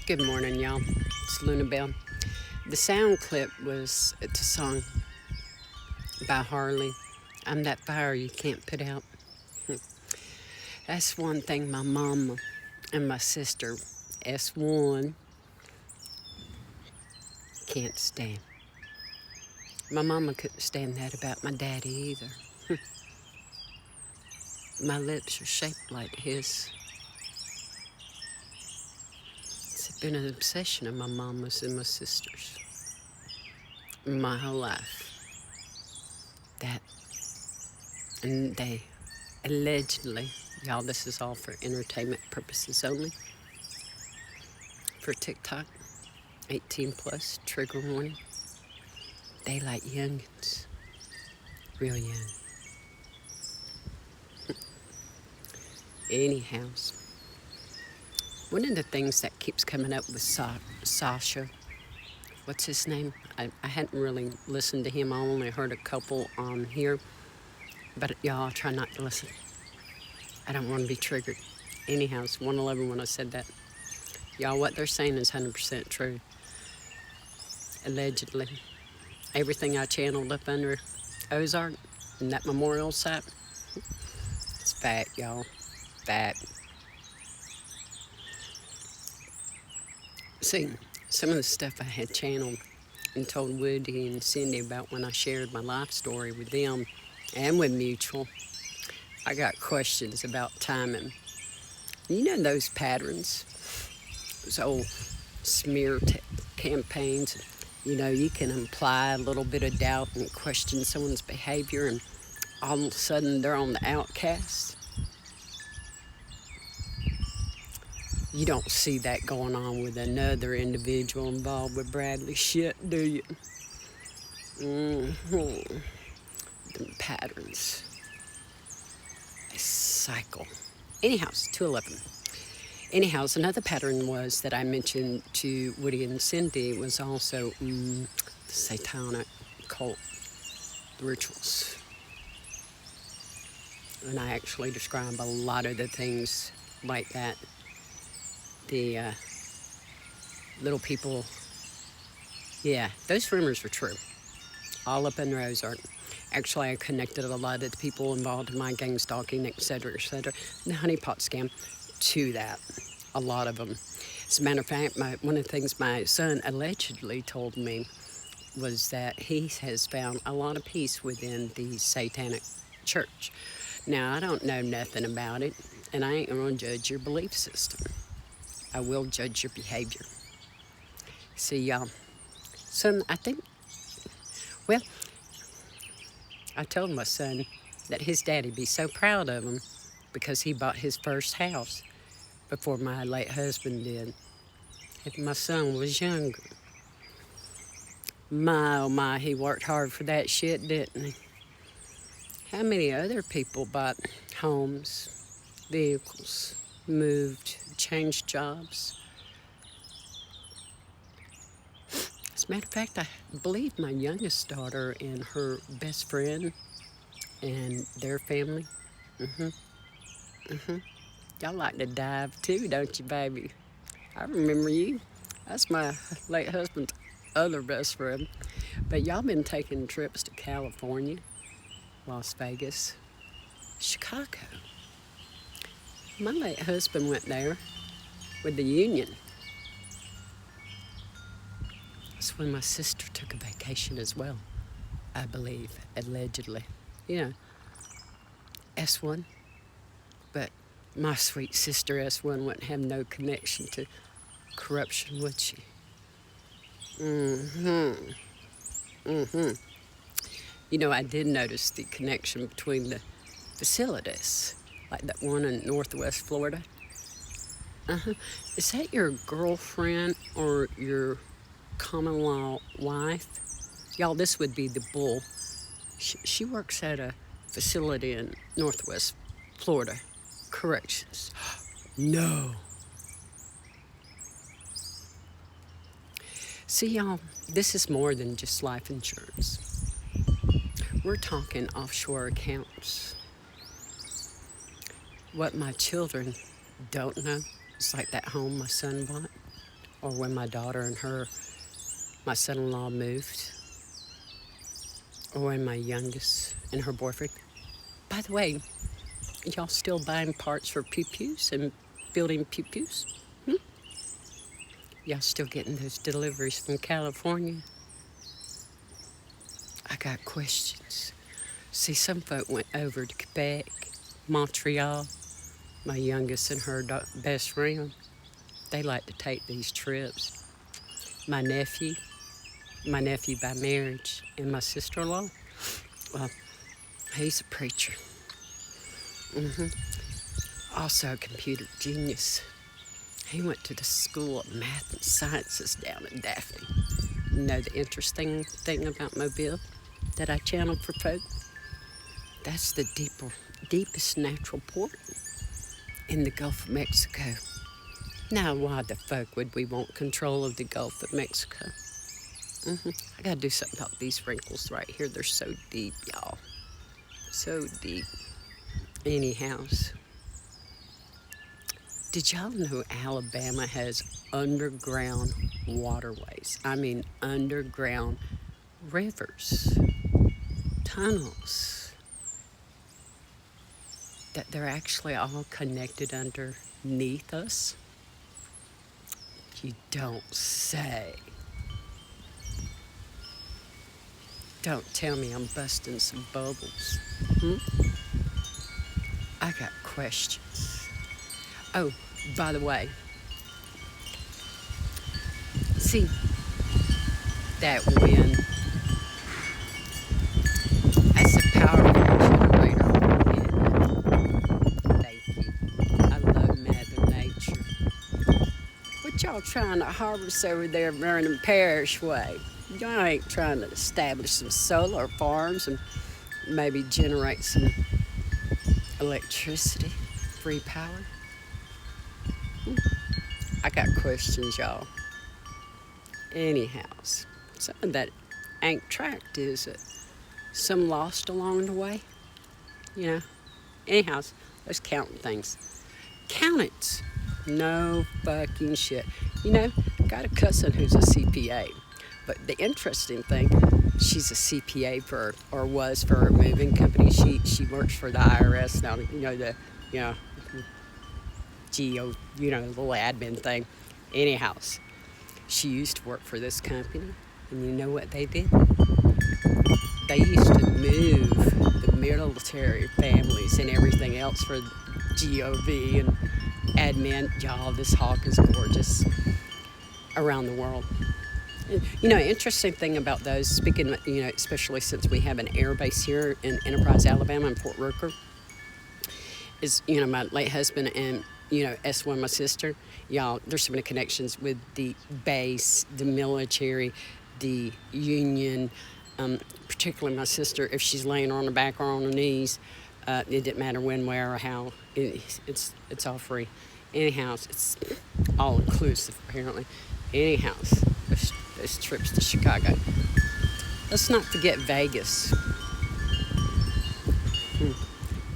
Good morning, y'all. It's Luna Bell. The sound clip was it's a song by Harley. I'm that fire you can't put out. That's one thing my mama and my sister, S1, can't stand. My mama couldn't stand that about my daddy either. My lips are shaped like his. It's been an obsession of my mama's and my sister's my whole life. That, and they allegedly, y'all, this is all for entertainment purposes only, for TikTok, 18 plus, trigger warning. They like youngins, real young. Anyhow, one of the things that keeps coming up with Sasha, what's his name? I hadn't really listened to him. I only heard a couple on here, but y'all try not to listen. I don't want to be triggered. Anyhow, it's 111 when I said that. Y'all, what they're saying is 100% true. Allegedly. Everything I channeled up under Ozark and that memorial site, it's fact, y'all. Fact. See, some of the stuff I had channeled and told Woody and Cindy about when I shared my life story with them and with Mutual, I got questions about timing. You know those patterns, those old smear campaigns. You know, you can imply a little bit of doubt and question someone's behavior, and all of a sudden they're on the outcast. You don't see that going on with another individual involved with Bradley shit, do you? Mm-hmm. The patterns. They cycle. Anyhow, it's 211. Anyhow, another pattern was that I mentioned to Woody and Cindy was also the satanic cult rituals. And I actually describe a lot of the things like that. The little people, yeah, those rumors were true. All up in Ozark. Actually, I connected a lot of the people involved in my gang stalking, et cetera, the honeypot scam, to that. A lot of them. As a matter of fact, one of the things my son allegedly told me was that he has found a lot of peace within the satanic church. Now, I don't know nothing about it, and I ain't going to judge your belief system. I will judge your behavior. See, y'all, son, I think, well, I told my son that his daddy'd be so proud of him because he bought his first house before my late husband did. If my son was younger. My, oh my, he worked hard for that shit, didn't he? How many other people bought homes, vehicles, moved, changed jobs? As a matter of fact, I believe my youngest daughter and her best friend and their family. Y'all like to dive too, don't you, baby? I remember you. That's my late husband's other best friend. But y'all been taking trips to California, Las Vegas, Chicago. My late husband went there with the union. That's when my sister took a vacation as well, I believe, allegedly. You know, S1. But my sweet sister S1 wouldn't have no connection to corruption, would she? You know, I did notice the connection between the facilities, like that one in Northwest Florida. Is that your girlfriend or your common law wife? Y'all, this would be the bull. She works at a facility in Northwest Florida. Corrections. No. See, y'all, this is more than just life insurance. We're talking offshore accounts. What my children don't know is like that home my son bought. or when my daughter and my son-in-law moved, or when my youngest and her boyfriend. By the way, y'all still buying parts for pew-pews and building pew-pews? Y'all still getting those deliveries from California? I got questions. See, some folk went over to Quebec, Montreal. My youngest and her best friend, they like to take these trips. My nephew by marriage, and my sister-in-law, well, he's a preacher. Also a computer genius. He went to the School of Math and Sciences down in Daphne. You know the interesting thing about Mobile that I channeled for folk? That's the deepest natural port in the Gulf of Mexico. Now, why the fuck would we want control of the Gulf of Mexico? I gotta do something about these wrinkles right here. They're so deep, y'all. So deep. Anyhow, did y'all know Alabama has underground waterways? I mean, underground rivers, tunnels, that they're actually all connected underneath us? You don't say. Don't tell me I'm busting some bubbles. I got questions. Oh, by the way, see, that wind, that's a powerful generator. Yeah. Thank you. I love Mother Nature. What y'all trying to harvest over there Vernon Parish way? Y'all ain't trying to establish some solar farms and maybe generate some electricity, free power? I got questions, y'all. Anyhow, some of that ain't tracked, is it? Some lost along the way, you know? Anyhow, let's count things. Count it. No fucking shit. You know, got a cousin who's a CPA. But the interesting thing, she's a CPA was for a moving company. She works for the IRS now. The little admin thing. Anyhow, she used to work for this company, and you know what they did? They used to move the military families and everything else for GOV and admin. Y'all, this hawk is gorgeous around the world. Interesting thing about those, speaking, especially since we have an air base here in Enterprise, Alabama, in Port Rooker, is, my late husband and, S1, my sister, y'all, there's so many connections with the base, the military, the union, particularly my sister, if she's laying on her back or on her knees, it didn't matter when, where, or how, it's all free. Anyhow, it's all inclusive, apparently. Anyhow, those trips to Chicago. Let's not forget Vegas.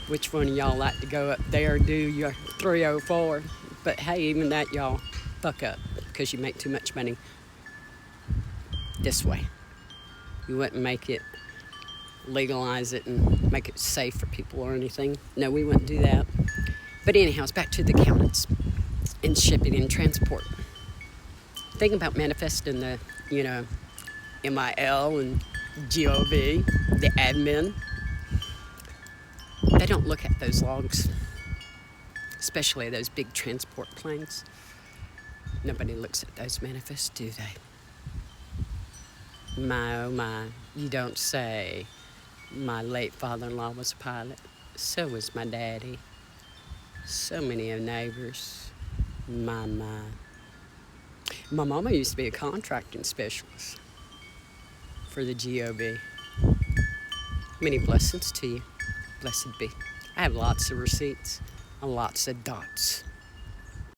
Which one of y'all like to go up there and do your 304? But hey, even that, y'all, fuck up, because you make too much money this way. You wouldn't make it, legalize it and make it safe for people or anything. No, we wouldn't do that. But anyhow, it's back to the accountants and shipping and transport. Think about manifesting the, MIL and GOV, the admin. They don't look at those logs, especially those big transport planes. Nobody looks at those manifests, do they? My, oh my, you don't say. My late father-in-law was a pilot. So was my daddy. So many of neighbors. My. My mama used to be a contracting specialist for the GOB. Many blessings to you. Blessed be. I have lots of receipts and lots of dots.